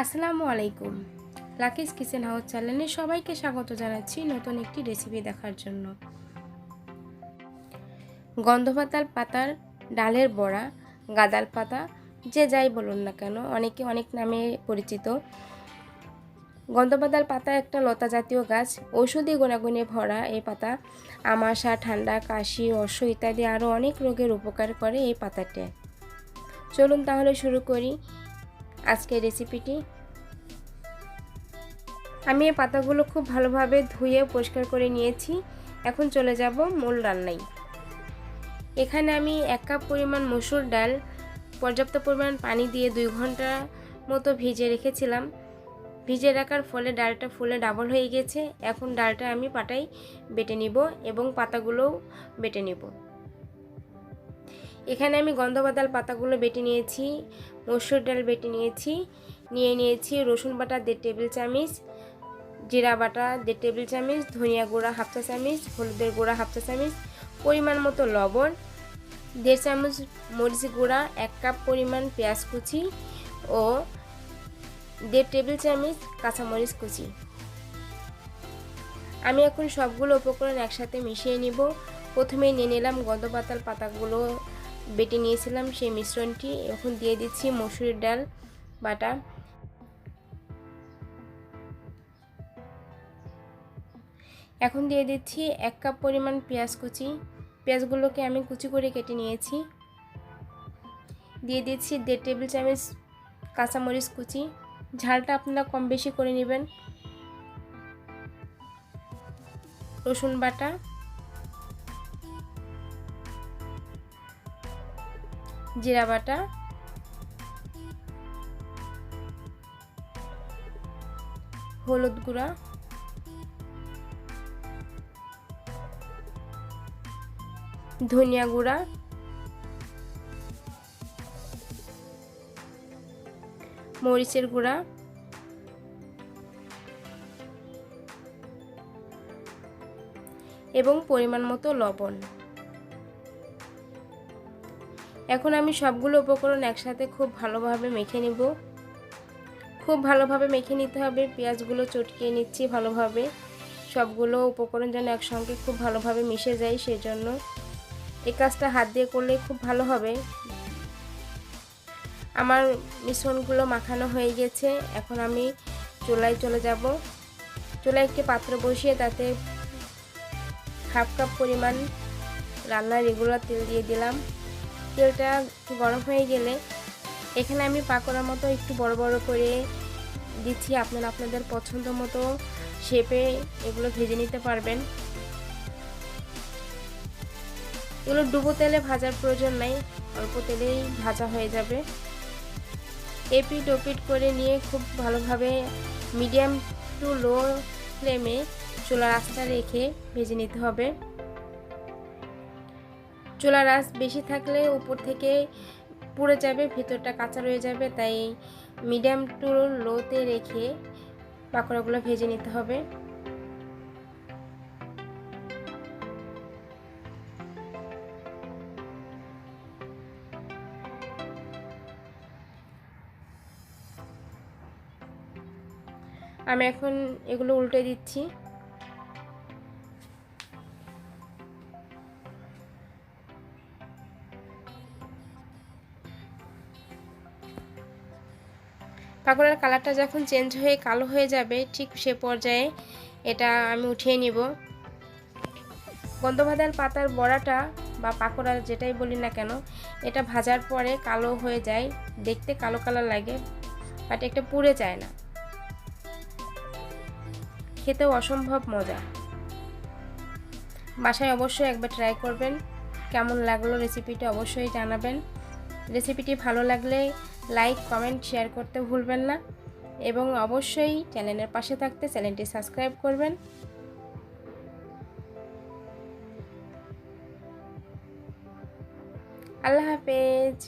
আসসালামু আলাইকুম। Lucky's kitchen house চ্যানেলে সবাইকে স্বাগত জানাচ্ছি নতুন একটি রেসিপি দেখার জন্য। গন্ধভাতাল পাতার ডালের বড়া, গাদাল পাতা, যে যাই বলুন না কেন, অনেকে অনেক নামে পরিচিত। গন্ধভাতাল পাতা একটা লতা জাতীয় গাছ। ঔষধি গুণাগুণে ভরা এই পাতা আমাশা, ঠান্ডা, কাশি, অশ্ব ইত্যাদি আরও অনেক রোগের উপকার করে এই পাতাতে। চলুন তাহলে শুরু করি আজকের রেসিপিটি। আমি এই পাতাগুলো খুব ভালোভাবে ধুয়ে পরিষ্কার করে নিয়েছি। এখন চলে যাব মূল রান্নায়। এখানে আমি 1 কাপ পরিমাণ মসুর ডাল পর্যাপ্ত পরিমাণ পানি দিয়ে 2 ঘন্টা মতো ভিজিয়ে রেখেছিলাম। ভিজিয়ে রাখার ফলে ডালটা ফুলে ডাবল হয়ে গেছে। এখন ডালটা আমি পাটায় বেটে নিব এবং পাতাগুলোও বেটে নিব। এখানে আমি গন্ধভাতাল পাতাগুলো বেটে নিয়েছি, মসুর ডাল বেটে নিয়েছি, নিয়েছি রসুন বাটা 1.5 টেবিল চামচ, জিরা বাটা 1.5 টেবিল চামচ, ধনিয়া গুঁড়া 1/2 চা চামচ, হলুদের গুঁড়া 1/2 চা চামচ, পরিমাণ মতো লবণ, 1.5 চামচ মরিচ গুঁড়া, 1 কাপ পরিমাণ পেঁয়াজ কুচি ও 1.5 টেবিল চামচ কাঁচামরিচ কুচি। আমি এখন সবগুলো উপকরণ একসাথে মিশিয়ে নিব। প্রথমে নিয়ে নিলাম গন্ধভাতাল পাতাগুলো বেটে নিয়েছিলাম সেই মিশ্রণটি। এখন দিয়ে দিচ্ছি মসুর ডাল বাটা। এখন দিয়ে দিচ্ছি 1 কাপ পরিমাণ পেঁয়াজ কুচি। পেঁয়াজগুলোকে আমি কুচি করে কেটে নিয়েছি। দিয়ে দিচ্ছি 1.5 টেবিল চামচ কাঁচামরিচ কুচি। ঝালটা আপনারা কম বেশি করে নেবেন। রসুন বাটা, জিরা বাটা, হলুদ গুঁড়া, ধনিয়া গুঁড়া, মরিচের গুঁড়া এবং পরিমাণ মতো লবণ। এখন আমি সবগুলো উপকরণ একসাথে খুব ভালোভাবে মেখে নিব। খুব ভালোভাবে মেখে নিতে হবে। পেঁয়াজগুলো চটকিয়ে নিচ্ছি ভালোভাবে, সবগুলো উপকরণ যেন একসঙ্গে খুব ভালোভাবে মিশে যায়, সেজন্য এই কাজটা হাত দিয়ে করলে খুব ভালো হবে। আমার মিশ্রণগুলো মাখানো হয়ে গেছে। এখন আমি চুলায় চলে যাব। চুলায় একটি পাত্র বসিয়ে তাতে 1/2 কাপ পরিমাণ রান্নার রেগুলার তেল দিয়ে দিলাম। তেলটা একটু গরম হয়ে গেলে এখানে আমি পাকোড়ার মতো একটু বড় বড় করে দিচ্ছি। আপনারা আপনাদের পছন্দ মতো শেপে এগুলো ভেজে নিতে পারবেন। এগুলো ডুবো তেলে ভাজার প্রয়োজন নাই, অল্প তেলেই ভাজা হয়ে যাবে। এপিট ওপিট করে নিয়ে খুব ভালোভাবে মিডিয়াম টু লো ফ্লেমে চুলার আঁচটা রেখে ভেজে নিতে হবে। চুলার আঁচ বেশি থাকলে উপর থেকে পুড়ে যাবে, ভেতরটা কাঁচা রয়ে যাবে, তাই মিডিয়াম টু লোতে রেখে পাকোড়াগুলো ভেজে নিতে হবে। আমি এখন এগুলো উল্টে দিচ্ছি। পাকোড়ার কালারটা যখন চেঞ্জ হয়ে কালো হয়ে যাবে, ঠিক সে পর্যায়ে এটা আমি উঠিয়ে নিব। গন্ধভাতাল পাতার বড়াটা বা পাকোড়া যেটাই বলি না কেন, এটা ভাজার পরে কালো হয়ে যায়, দেখতে কালো কালার লাগে, বাট একটা পুড়ে যায় না, খেতেও অসম্ভব মজা। বাসায় অবশ্যই একবার ট্রাই করবেন। কেমন লাগলো রেসিপিটা অবশ্যই জানাবেন। রেসিপিটি ভালো লাগলে লাইক, কমেন্ট, শেয়ার করতে ভুলবেন না এবং অবশ্যই চ্যানেলের পাশে থাকতে চ্যানেলটি সাবস্ক্রাইব করবেন। আল্লাহ হাফেজ।